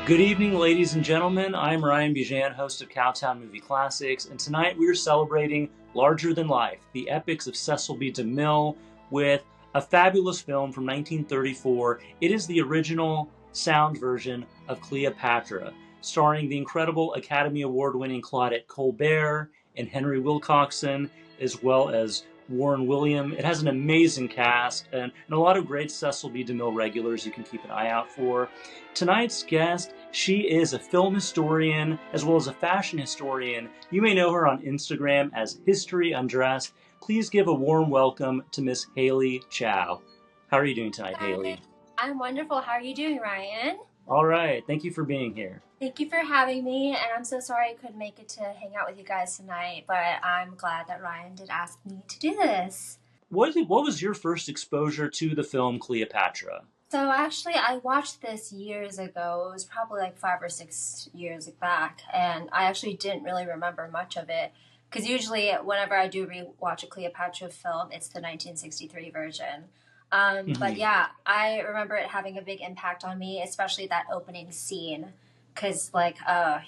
Good evening, ladies and gentlemen. I'm Ryan Bijan, host of Cowtown Movie Classics, and tonight we are celebrating Larger Than Life, the epics of Cecil B. DeMille, with a fabulous film from 1934. It is the original sound version of Cleopatra, starring the incredible Academy Award-winning Claudette Colbert and Henry Wilcoxon, as well as Warren William. It has an amazing cast and a lot of great Cecil B. DeMille regulars you can keep an eye out for. Tonight's guest, she is a film historian as well as a fashion historian. You may know her on Instagram as History Undressed. Please give a warm welcome to Miss Hayley Chow. How are you doing tonight, Hayley? I'm wonderful. How are you doing, Ryan? All right. Thank you for being here. Thank you for having me, and I'm so sorry I couldn't make it to hang out with you guys tonight, but I'm glad that Ryan did ask me to do this. What was your first exposure to the film Cleopatra? So actually, I watched this years ago. It was probably like 5 or 6 years back, and I actually didn't really remember much of it, because usually whenever I do rewatch a Cleopatra film, it's the 1963 version. But yeah, I remember it having a big impact on me, especially that opening scene. Because, like,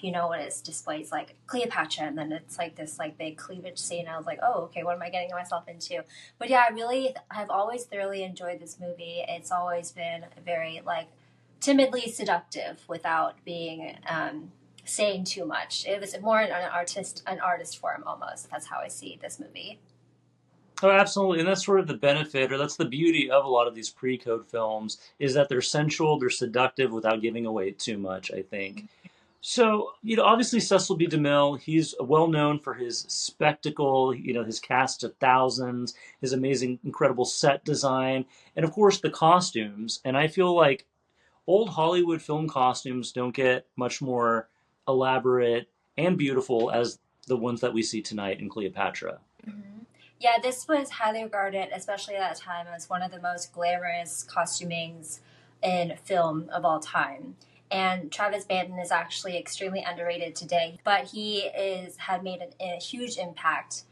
you know, when it's displays like Cleopatra, and then it's like this like big cleavage scene. I was like, oh, okay, what am I getting myself into? But yeah, I've always thoroughly enjoyed this movie. It's always been very like timidly seductive without being saying too much. It was more an artist form almost. That's how I see this movie. Oh, absolutely. And that's sort of the benefit, or that's the beauty of a lot of these pre-code films, is that they're sensual, they're seductive without giving away too much, I think. So, obviously Cecil B. DeMille, he's well known for his spectacle, his cast of thousands, his amazing, incredible set design, and of course the costumes. And I feel like old Hollywood film costumes don't get much more elaborate and beautiful as the ones that we see tonight in Cleopatra. Mm-hmm. Yeah, this was highly regarded, especially at that time, as one of the most glamorous costumings in film of all time. And Travis Banton is actually extremely underrated today, but had made a huge impact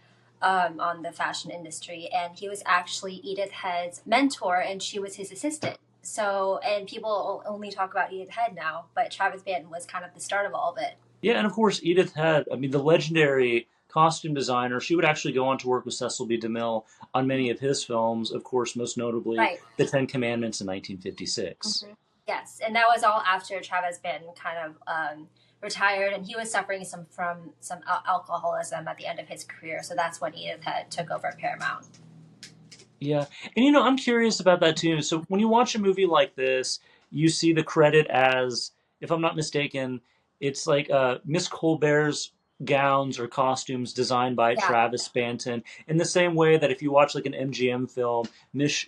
on the fashion industry. And he was actually Edith Head's mentor, and she was his assistant. So, and people only talk about Edith Head now, but Travis Banton was kind of the start of all of it. Yeah, and of course Edith Head, I mean the legendary costume designer, she would actually go on to work with Cecil B. DeMille on many of his films, of course most notably Right. The Ten Commandments in 1956. Mm-hmm. Yes, and that was all after Travis Banton kind of retired, and he was suffering from some alcoholism at the end of his career. So that's when Edith Head took over Paramount. Yeah, and I'm curious about that too. So when you watch a movie like this, you see the credit as, if I'm not mistaken, it's like Miss Colbert's gowns or costumes designed by Yeah. Travis Banton. In the same way that if you watch like an MGM film, Miss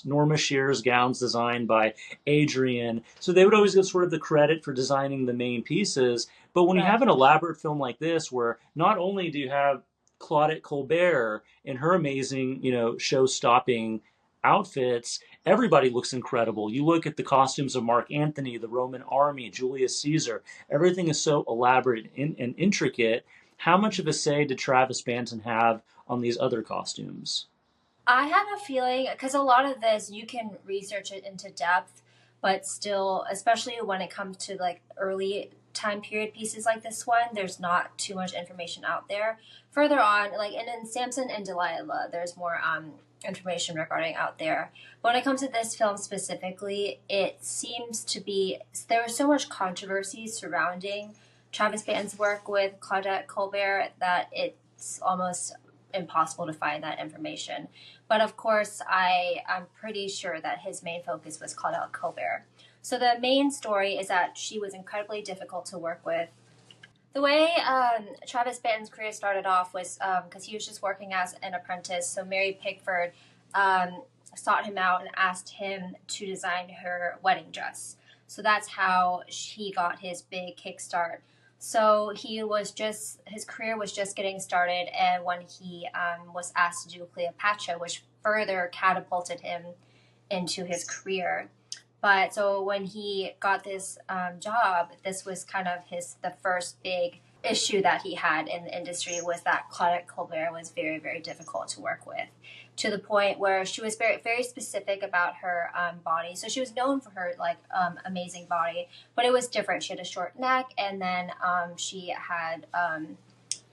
Norma Shear's gowns designed by Adrian. So they would always get sort of the credit for designing the main pieces. But when you Right. have an elaborate film like this, where not only do you have Claudette Colbert in her amazing, show-stopping outfits, everybody looks incredible. You look at the costumes of Mark Antony, the Roman army, Julius Caesar. Everything is so elaborate and intricate. How much of a say did Travis Banton have on these other costumes? I have a feeling, because a lot of this you can research it into depth, but still, especially when it comes to like early time period pieces like this one, there's not too much information out there. Further on, like and in Samson and Delilah, there's more information regarding out there. But when it comes to this film specifically, it seems to be there was so much controversy surrounding Travis Banton's work with Claudette Colbert that it's almost impossible to find that information. But of course, I'm pretty sure that his main focus was Claudette Colbert. So the main story is that she was incredibly difficult to work with. The way Travis Banton's career started off was because he was just working as an apprentice. So Mary Pickford sought him out and asked him to design her wedding dress. So that's how he got his big kickstart. So his career was just getting started, and when he was asked to do Cleopatra, which further catapulted him into his career. But so when he got this job, this was kind of the first big issue that he had in the industry was that Claudette Colbert was very, very difficult to work with, to the point where she was very, very specific about her body. So she was known for her like amazing body, but it was different. She had a short neck, and then she had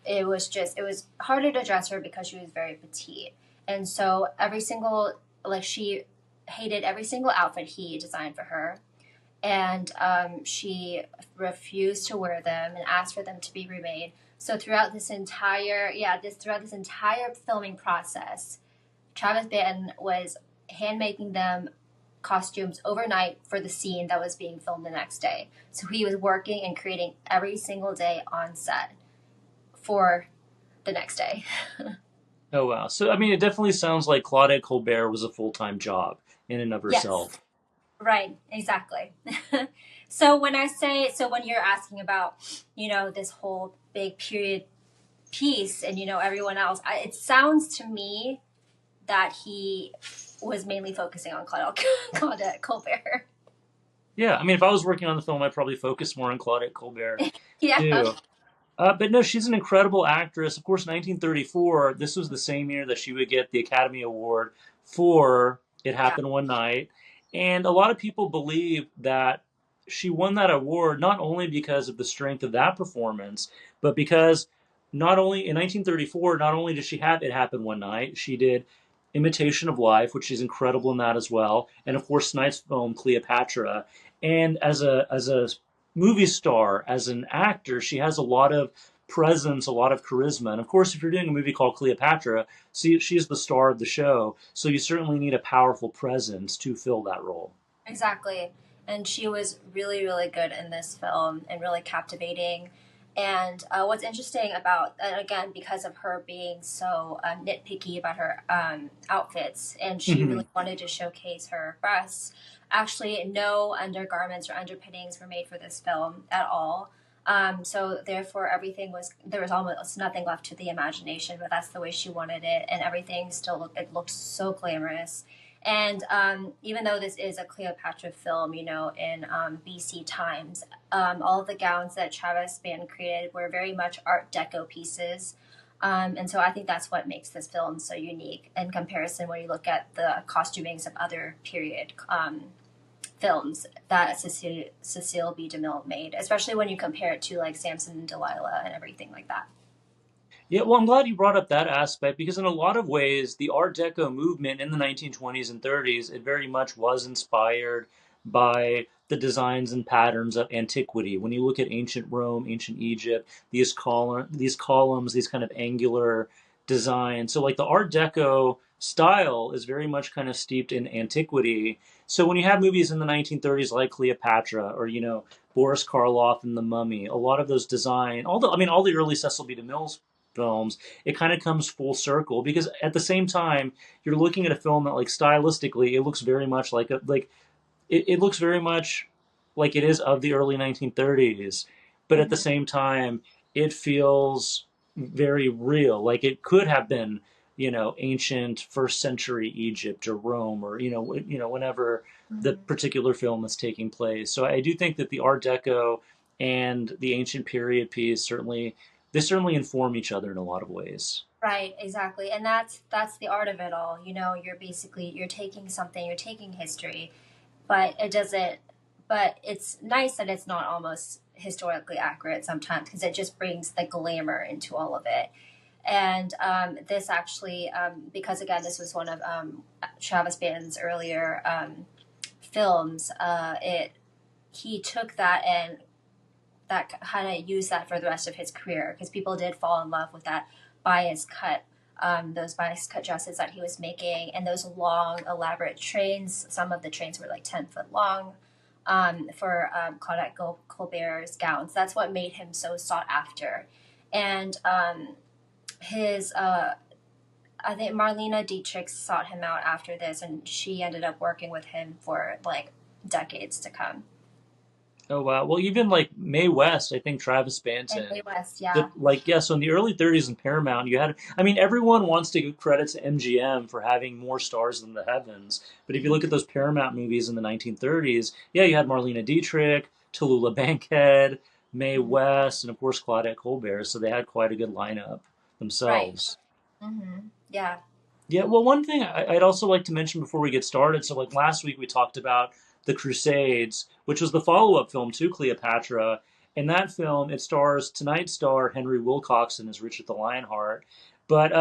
it was harder to dress her because she was very petite, and so every single like she hated every single outfit he designed for her, and she refused to wear them and asked for them to be remade. So throughout this entire filming process, Travis Banton was handmaking them costumes overnight for the scene that was being filmed the next day. So he was working and creating every single day on set for the next day. Oh wow. So I mean, it definitely sounds like Claudette Colbert was a full-time job in and of Yes, herself. right, exactly. So when you're asking about, this whole big period piece and, everyone else, it sounds to me that he was mainly focusing on Claudette Colbert. Yeah, I mean, if I was working on the film, I'd probably focus more on Claudette Colbert Yeah. too. But no, she's an incredible actress. Of course, 1934, this was the same year that she would get the Academy Award for It Yeah. Happened One Night. And a lot of people believe that she won that award not only because of the strength of that performance, but because not only in 1934, not only did she have It Happened One Night, she did Imitation of Life, which is incredible in that as well. And of course, tonight's film, Cleopatra. And as a movie star, as an actor, she has a lot of presence, a lot of charisma. And of course, if you're doing a movie called Cleopatra, she's the star of the show. So you certainly need a powerful presence to fill that role. Exactly. And she was really, really good in this film and really captivating. And what's interesting about, and again, because of her being so nitpicky about her outfits, and she Hmm. really wanted to showcase her breasts, actually, no undergarments or underpinnings were made for this film at all. So therefore, there was almost nothing left to the imagination, but that's the way she wanted it, and everything it looked so glamorous. And even though this is a Cleopatra film, in BC times, all of the gowns that Travis Banton created were very much Art Deco pieces. And so I think that's what makes this film so unique in comparison when you look at the costumings of other period films that Cecile B. DeMille made, especially when you compare it to like Samson and Delilah and everything like that. Yeah, well, I'm glad you brought up that aspect because in a lot of ways, the Art Deco movement in the 1920s and 30s, it very much was inspired by the designs and patterns of antiquity. When you look at ancient Rome, ancient Egypt, these columns, these kind of angular designs. So like the Art Deco style is very much kind of steeped in antiquity. So when you have movies in the 1930s like Cleopatra or Boris Karloff and The Mummy, a lot of those all the early Cecil B. DeMille's films, it kind of comes full circle because at the same time you're looking at a film that like stylistically it looks very much it looks very much like it is of the early 1930s, but at the Mm-hmm. same time it feels very real, like it could have been ancient first century Egypt or Rome or whenever the Mm-hmm. particular film is taking place. So I do think that the Art Deco and the ancient period piece certainly inform each other in a lot of ways. Right, exactly. And that's the art of it all. You're taking something, you're taking history, but it doesn't but it's nice that it's not almost historically accurate sometimes because it just brings the glamour into all of it. And this actually, because again, this was one of Travis Banton's earlier films. It He took that and that kind of used that for the rest of his career because people did fall in love with that bias cut, those bias cut dresses that he was making, and those long, elaborate trains. Some of the trains were like 10 foot long for Claudette Colbert's gowns. That's what made him so sought after. And his, I think Marlena Dietrich sought him out after this, and she ended up working with him for like decades to come. Oh wow. Well, even like Mae West, I think Travis And Banton. Mae West, yeah. Yeah, so in the early 30s in Paramount, I mean, everyone wants to give credit to MGM for having more stars than the heavens. But if you look at those Paramount movies in the 1930s, yeah, you had Marlena Dietrich, Tallulah Bankhead, Mae West, and of course Claudette Colbert. So they had quite a good lineup Right. themselves. Yeah. Yeah, well, one thing I'd also like to mention before we get started. So, like last week, we talked about The Crusades, which was the follow-up film to Cleopatra. In that film, it stars tonight's star Henry Wilcoxon as Richard the Lionheart. But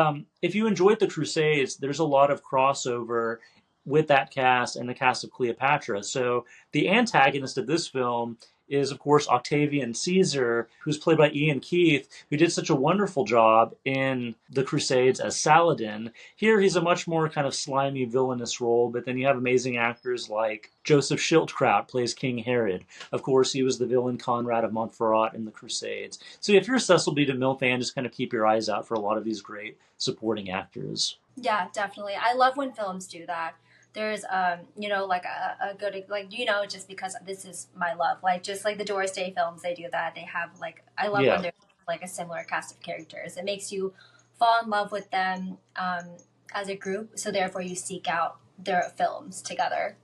if you enjoyed The Crusades, there's a lot of crossover with that cast and the cast of Cleopatra. So the antagonist of this film is, of course, Octavian Caesar, who's played by Ian Keith, who did such a wonderful job in The Crusades as Saladin. Here, he's a much more kind of slimy, villainous role, but then you have amazing actors like Joseph Schildkraut plays King Herod. Of course, he was the villain Conrad of Montferrat in the Crusades. So if you're a Cecil B. DeMille fan, just kind of keep your eyes out for a lot of these great supporting actors. Yeah, definitely. I love when films do that. There's like a good like just because this is my love. Like just like the Doris Day films, they do that. They have like I love when Yeah. there's like a similar cast of characters. It makes you fall in love with them as a group, so therefore you seek out their films together.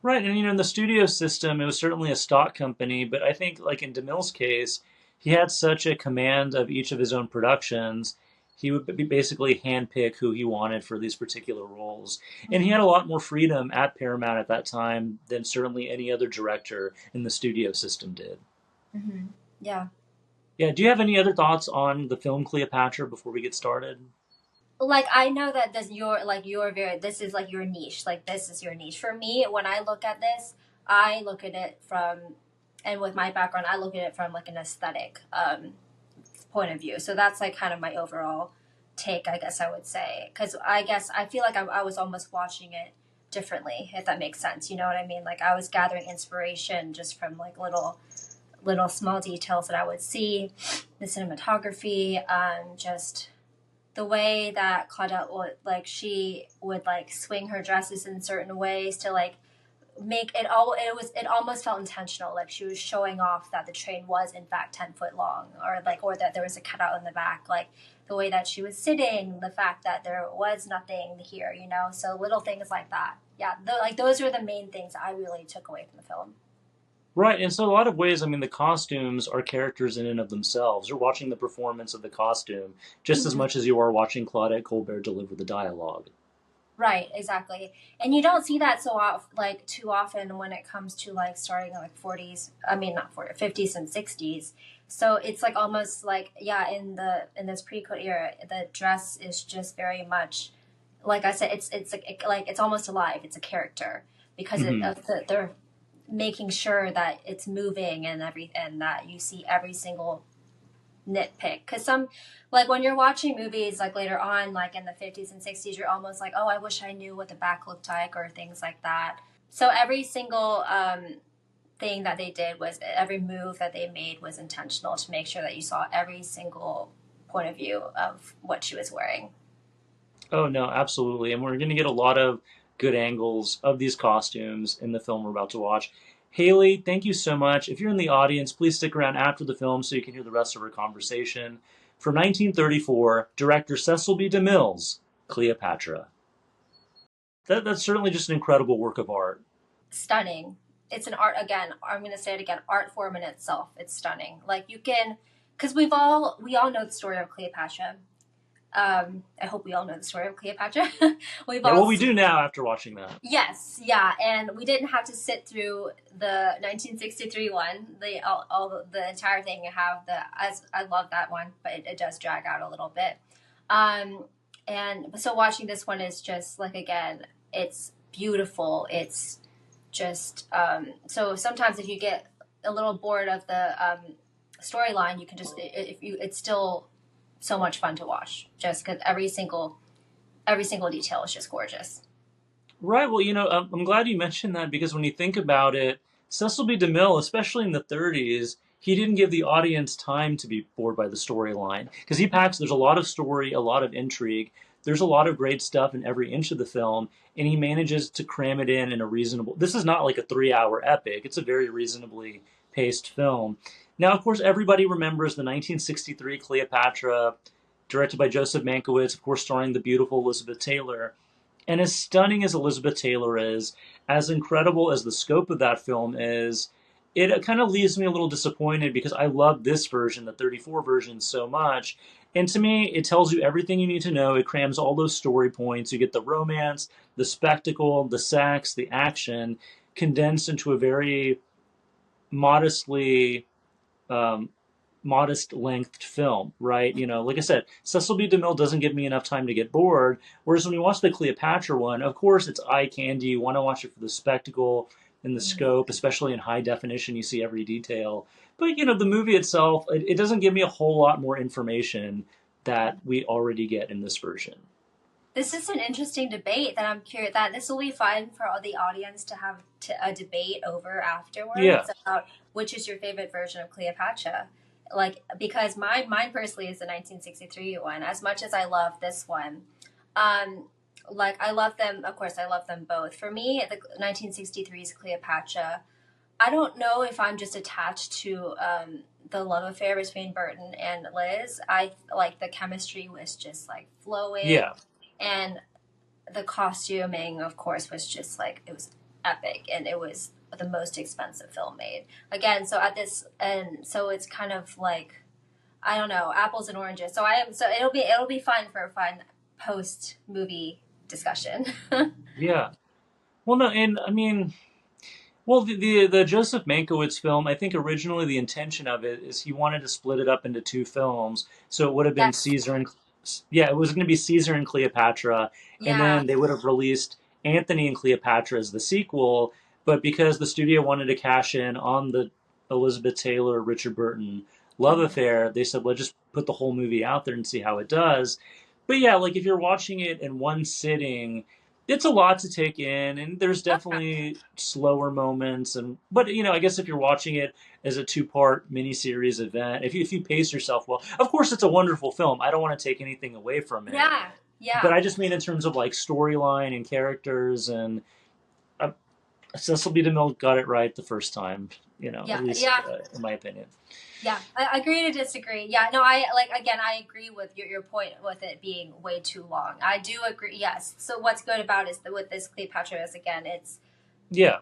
Right, and in the studio system, it was certainly a stock company, but I think, like in DeMille's case, he had such a command of each of his own productions. He would basically handpick who he wanted for these particular roles, and he had a lot more freedom at Paramount at that time than certainly any other director in the studio system did. Mm-hmm. Yeah. Yeah, do you have any other thoughts on the film Cleopatra before we get started? Like I know that this your very this is like your niche. Like this is your niche. For me, when I look at this, I look at it from and with my background, I look at it from like an aesthetic point of view. So that's like kind of my overall take, I guess I would say. Because I guess I feel like I was almost watching it differently, if that makes sense. You know what I mean? Like I was gathering inspiration just from like little small details that I would see, the cinematography, just the way that Claudette would like she would like swing her dresses in certain ways to like make it all it almost felt intentional, like she was showing off that the train was in fact 10 foot long, or that there was a cutout in the back, like the way that she was sitting, the fact that there was nothing here, so little things like that. Yeah, like those were the main things I really took away from the film. Right, and so a lot of ways, I mean, the costumes are characters in and of themselves. You're watching the performance of the costume just as Mhm. much as you are watching Claudette Colbert deliver the dialogue. Right, exactly. And you don't see that like too often when it comes to like starting in like 40s. I mean, not 40, 50s and 60s. So it's like almost like yeah, in this pre-code era, the dress is just very much like I said, it's like it's almost alive. It's a character because Hmm. they're making sure that it's moving and that you see every single nitpick, because some like when you're watching movies like later on like in the 50s and 60s, you're almost like, oh, I wish I knew what the back looked like or things like that. So every single thing that they did was every move that they made was intentional to make sure that you saw every single point of view of what she was wearing. Oh, no, absolutely. And we're going to get a lot of good angles of these costumes in the film we're about to watch. Hayley, thank you so much. If you're in the audience, please stick around after the film so you can hear the rest of our conversation. From 1934, director Cecil B. DeMille's Cleopatra. That's certainly just an incredible work of art. Stunning. It's an art, again, I'm going to say it again, art form in itself. It's stunning. Like you can, because we all know the story of Cleopatra. I hope we all know the story of Cleopatra. We've Yeah, all well, we do now after watching that. Yes, yeah, and we didn't have to sit through the 1963 one, the entire thing. Have the as I love that one, but it does drag out a little bit. Um, and so watching this one is just like again, it's beautiful. It's just so sometimes if you get a little bored of the storyline, you can just if you it's still so much fun to watch just because every single detail is just gorgeous. Right. Well, I'm glad you mentioned that because when you think about it, Cecil B. DeMille, especially in the 30s, he didn't give the audience time to be bored by the storyline because there's a lot of story, a lot of intrigue. There's a lot of great stuff in every inch of the film, and he manages to cram it in a reasonable. This is not like a 3 hour epic. It's a very reasonably paced film. Now, of course, everybody remembers the 1963 Cleopatra, directed by Joseph Mankiewicz, of course, starring the beautiful Elizabeth Taylor. And as stunning as Elizabeth Taylor is, as incredible as the scope of that film is, it kind of leaves me a little disappointed because I love this version, the 34 version, so much. And to me, it tells you everything you need to know. It crams all those story points. You get the romance, the spectacle, the sex, the action condensed into a very modestly um, modest length film, right? You know, like I said, Cecil B. DeMille doesn't give me enough time to get bored. Whereas when you watch the Cleopatra one, of course, it's eye candy. You want to watch it for the spectacle and the Mhm. scope, especially in high definition. You see every detail. But, you know, the movie itself, it doesn't give me a whole lot more information that we already get in this version. This is an interesting debate that I'm curious that this will be fun for all the audience to have a debate over Yeah. afterwards about which is your favorite version of Cleopatra. Like because mine personally is the 1963 one. As much as I love this one, um, like I love them. Of course, I love them both. For me, the 1963's Cleopatra. I don't know if I'm just attached to the love affair between Burton and Liz. I like the chemistry was just like flowing, Yeah. and the costuming, of course, was just like it was epic, and it was the most expensive film made. Again, so at this, and so it's kind of like I don't know, apples and oranges. So I am so it'll be fun for a fun post movie discussion. Yeah. Well, no, and I mean, well, the Joseph Mankiewicz film, I think originally the intention of it is he wanted to split it up into two films, so it would have been Yes, Caesar and yeah, it was going to be Caesar and Cleopatra, and yeah, then they would have released Anthony and Cleopatra as the sequel, but because the studio wanted to cash in on the Elizabeth Taylor Richard Burton love mhm. affair, they said let's just put the whole movie out there and see how it does. But yeah, like if you're watching it in one sitting, it's a lot to take in, and there's definitely slower moments. And but you know, I guess if you're watching it as a two-part miniseries event, if you pace yourself well, of course it's a wonderful film. I don't want to take anything away from it, Yeah, but yeah, I just mean in terms of like storyline and characters, and uh, Cecil B. DeMille got it right the first time. You know, yeah, at least yeah. in my opinion. Yeah, I agree to disagree. Yeah, no, I like again. I agree with your point with it being way too long. I do agree. Yes. So what's good about is that with this Cleopatra is again, it's Yeah,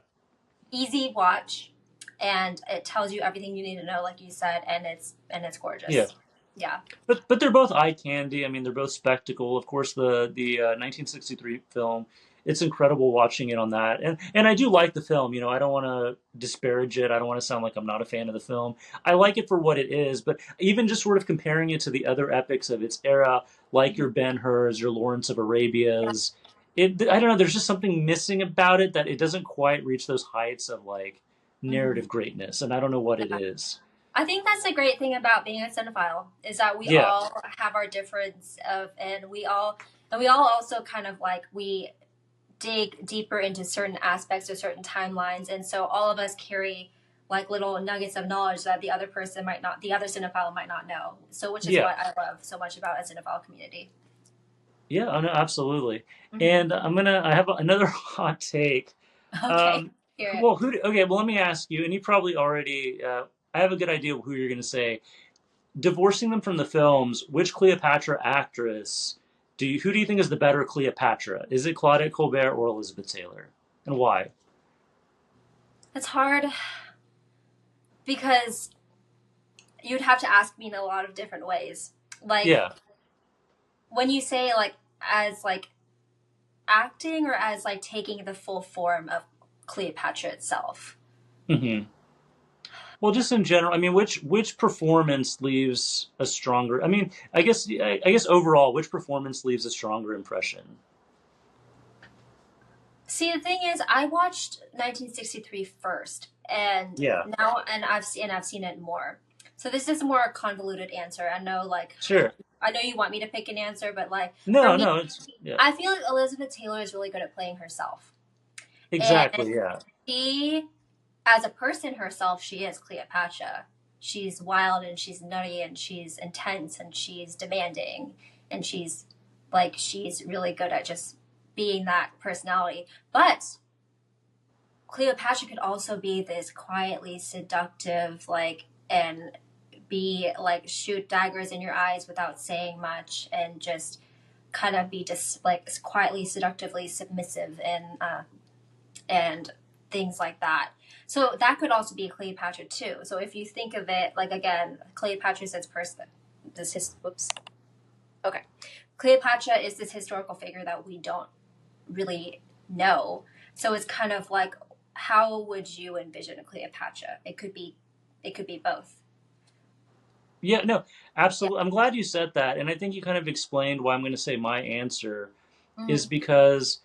easy watch, and it tells you everything you need to know, like you said, and it's yeah. gorgeous. Yeah. But they're both eye candy. I mean, they're both spectacle. Of course, the 1963 film, it's incredible watching it on that. And I do like the film. You know, I don't want to disparage it. I don't want to sound like I'm not a fan of the film. I like it for what it is. But even just sort of comparing it to the other epics of its era, like Mhm. your Ben Hur's, your Lawrence of Yeah. Arabia's, I don't know. There's just something missing about it that it doesn't quite reach those heights of like Mhm. narrative greatness. And I don't know what it Yeah. is. I think that's the great thing about being a cinephile is that we Yeah, all have our difference of, and we all also kind of like we dig deeper into certain aspects or certain timelines, and so all of us carry like little nuggets of knowledge that the other person might not, the other cinephile might not know. So, which is yeah. what I love so much about a cinephile community. Yeah, oh, no, absolutely. Hmm. And I have another hot take. Okay, hear it. Okay, well, let me ask you, and you probably already, I have a good idea of who you're going to say. Divorcing them from the films, which Cleopatra actress who do you think is the better Cleopatra? Is it Claudette Colbert or Elizabeth Taylor? And why? It's hard because you'd have to ask me in a lot of different ways. Like Yeah. when you say like as like acting or as like taking the full form of Cleopatra itself. Hmm. Well, just in general, I mean, which performance leaves a stronger? I mean, I guess overall, which performance leaves a stronger impression? See, the thing is, I watched 1963 first, and Yeah. now, and I've seen it more. So this is a more convoluted answer. I know, like, Sure. I know you want me to pick an answer, but like for No, me, no, it's yeah. I feel like Elizabeth Taylor is really good at playing herself, and Exactly, yeah. she, as a person herself, she is Cleopatra. She's wild and she's nutty and she's intense and she's demanding and she's really good at just being that personality. But Cleopatra could also be this quietly seductive, like, and be like shoot daggers in your eyes without saying much, and just like quietly seductively submissive and things like that. So that could also be Cleopatra too. So if you think of it, like again, Cleopatra is this person, whoops. Okay. Cleopatra is this historical figure that we don't really know. So it's kind of like, how would you envision Cleopatra? It could be both. Yeah, no, Yeah. absolutely. I'm glad you said that, and I think you kind of explained why I'm going to say my answer is Mm-hmm. because,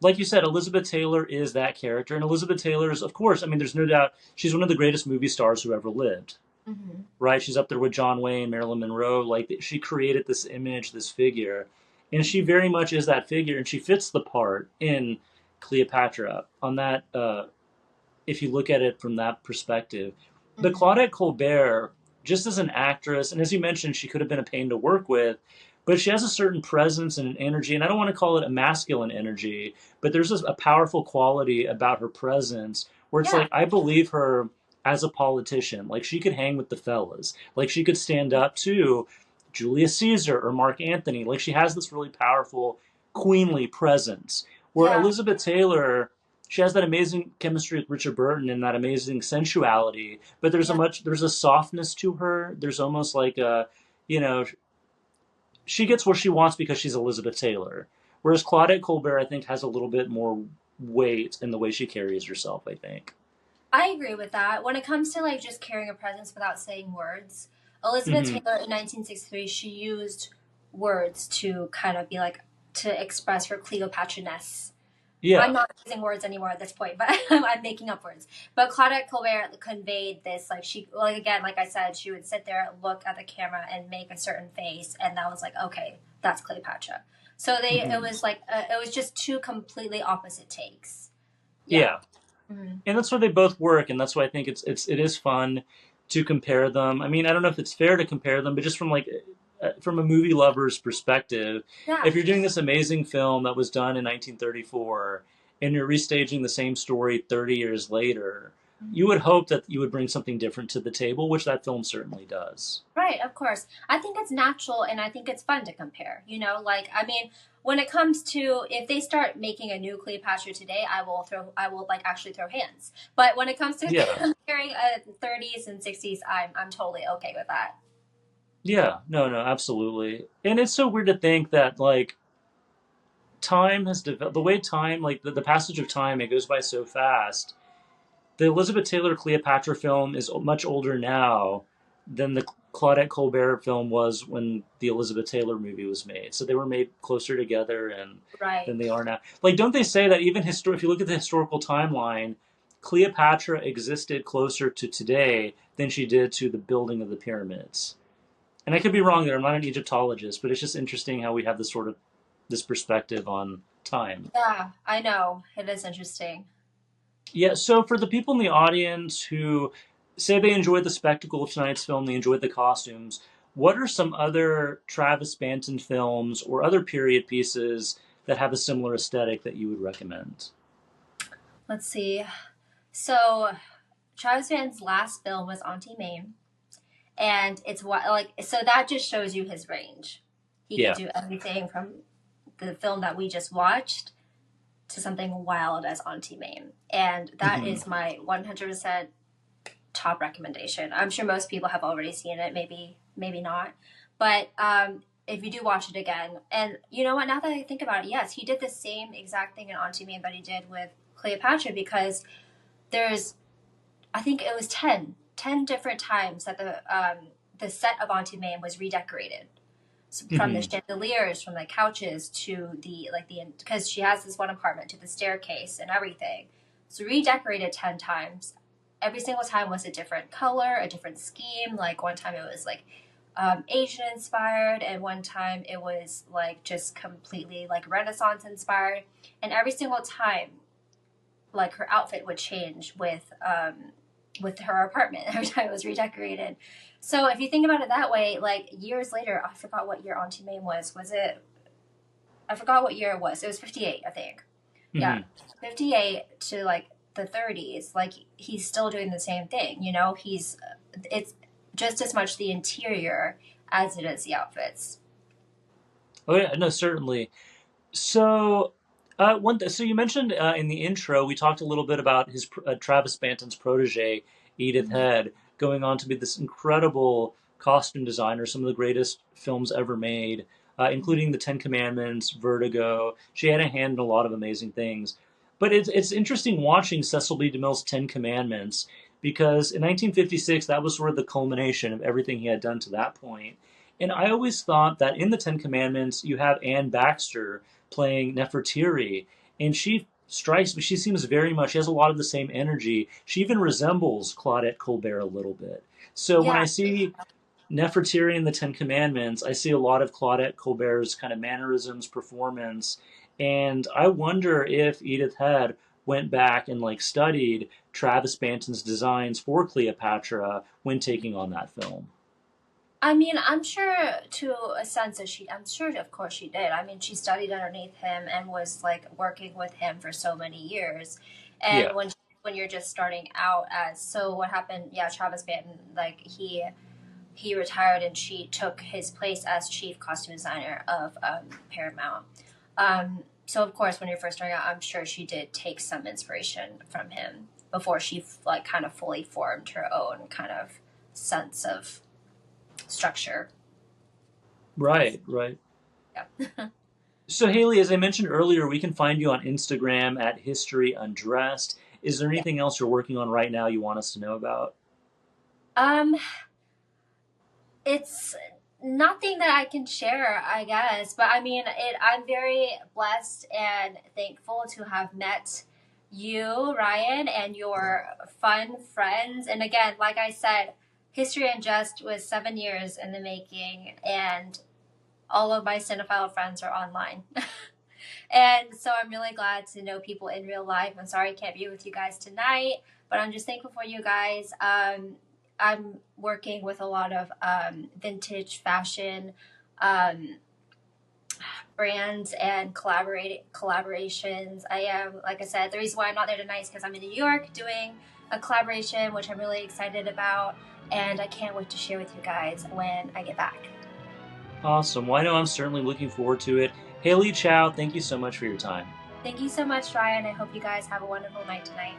like you said, Elizabeth Taylor is that character, and Elizabeth Taylor is, of course, I mean, there's no doubt she's one of the greatest movie stars who ever lived. Mm-hmm. Right? She's up there with John Wayne, Marilyn Monroe. Like she created this image, this figure, and she very much is that figure, and she fits the part in Cleopatra. On that, if you look at it from that perspective, but Mm-hmm. Claudette Colbert, just as an actress, and as you mentioned, she could have been a pain to work with. But she has a certain presence and an energy, and I don't want to call it a masculine energy, but there's a powerful quality about her presence where it's Yeah. like I believe her as a politician. Like she could hang with the fellas. Like she could stand up to Julius Caesar or Mark Antony. Like she has this really powerful queenly presence. Where Yeah. Elizabeth Taylor, she has that amazing chemistry with Richard Burton and that amazing sensuality, but Yeah. there's a softness to her. There's almost like a, you know, she gets where she wants because she's Elizabeth Taylor. Whereas Claudette Colbert, I think, has a little bit more weight in the way she carries herself, I think. I agree with that. When it comes to like just carrying a presence without saying words, Elizabeth Hmm. Taylor in 1963, she used words to kind of be like to express her Cleopatra-ness. I'm Yeah. not using words anymore at this point, but I'm making up words. But Claudette Colbert conveyed this, like she, like again, like I said, she would sit there, look at the camera, and make a certain face, and that was like, okay, that's Cleopatra. So it Hmm. was like, it was just two completely opposite takes. Yeah. Yeah. Mm-hmm. And that's where they both work, and that's why I think it is fun to compare them. I mean, I don't know if it's fair to compare them, but just from like from a movie lover's perspective, Yeah. if you're doing this amazing film that was done in 1934 and you're restaging the same story 30 years later, you Mm-hmm. would hope that you would bring something different to the table, which that film certainly does. Right, of course. I think it's natural and I think it's fun to compare. Like I mean, when it comes to if they start making a new Cleopatra today, I will like actually throw hands. But when it comes to Yeah. comparing 30s and 60s, I'm totally okay with that. Yeah. No, no, absolutely. And it's so weird to think that like time has developed the way time like the passage of time, it goes by so fast. The Elizabeth Taylor Cleopatra film is much older now than the Claudette Colbert film was when the Elizabeth Taylor movie was made. So they were made closer together and Right. than they are now. Like, don't they say that even if you look at the historical timeline, Cleopatra existed closer to today than she did to the building of the pyramids? And I could be wrong there. I'm not an Egyptologist, but it's just interesting how we have this sort of this perspective on time. Yeah, I know. It is interesting. Yeah, so for the people in the audience who say they enjoyed the spectacle of tonight's film, they enjoyed the costumes, what are some other Travis Banton films or other period pieces that have a similar aesthetic that you would recommend? Let's see. So, Travis Van's last film was Auntie Mame, and it's what like so that just shows you his range. He could Yeah. do everything from the film that we just watched to something wild as Auntie Mame. And that Hmm. is my 100% top recommendation. I'm sure most people have already seen it, maybe not. But if you do watch it again, and you know what, now that I think about it, yes, he did the same exact thing in Auntie Mame that he did with Cleopatra because there's, I think it was ten different times that the set of Auntie Mame was redecorated from the Hmm. chandeliers, from the couches to the like the because she has this one apartment to the staircase and everything. It's redecorated 10 times. Every single time was a different color, a different scheme. Like one time it was like Asian inspired, and one time it was like just completely like Renaissance inspired. And every single time, like her outfit would change with her apartment every time it was redecorated. So if you think about it that way, like years later, I forgot what year Auntie Mame was. Was it? I forgot what year it was. It was 58, I think. Yeah, Hmm. 58 to like the 30s. Like he's still doing the same thing. It's just as much the interior as it is the outfits. Oh yeah, no, certainly. So So you mentioned in the intro, we talked a little bit about his Travis Banton's protege, Edith Mhm. Head, going on to be this incredible costume designer, some of the greatest films ever made, including The Ten Commandments, Vertigo. She had a hand in a lot of amazing things. But it's interesting watching Cecil B. DeMille's Ten Commandments because in 1956, that was sort of the culmination of everything he had done to that point. And I always thought that in the Ten Commandments, you have Anne Baxter playing Nefertiri, and she strikes me. She seems very much. She has a lot of the same energy. She even resembles Claudette Colbert a little bit. So when Yeah. I see Nefertiri in the Ten Commandments, I see a lot of Claudette Colbert's kind of mannerisms, performance, and I wonder if Edith Head went back and like studied Travis Banton's designs for Cleopatra when taking on that film. I mean, I'm sure to a sense that I'm sure, of course, she did. I mean, she studied underneath him and was like working with him for so many years. Yeah, And when you're just starting out as, so what happened? Yeah, Travis Banton, like he retired and she took his place as chief costume designer of Paramount. So of course, when you're first starting out, I'm sure she did take some inspiration from him before she like kind of fully formed her own kind of sense of structure. right, right. Yeah. So, Haley, as I mentioned earlier, we can find you on Instagram at History Undressed. Is there Yeah. anything else you're working on right now you want us to know about? Um, it's nothing that I can share, I guess. But I mean, I'm very blessed and thankful to have met you, Ryan, and your fun friends. And again, like I said, History Unjust was 7 years in the making, and all of my cinephile friends are online. And so I'm really glad to know people in real life. I'm sorry I can't be with you guys tonight, but I'm just thankful for you guys. I'm working with a lot of vintage fashion um, brands and collaborations. I am, like I said, the reason why I'm not there tonight is because I'm in New York doing a collaboration, which I'm really excited about, and I can't wait to share with you guys when I get back. Awesome. Well, I know I'm certainly looking forward to it. Haley Chow, thank you so much for your time. Thank you so much, Ryan. I hope you guys have a wonderful night tonight.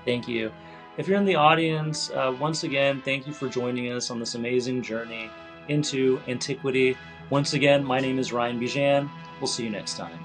Thank you. If you're in the audience, once again, thank you for joining us on this amazing journey into antiquity. Once again, my name is Ryan Bijan. We'll see you next time.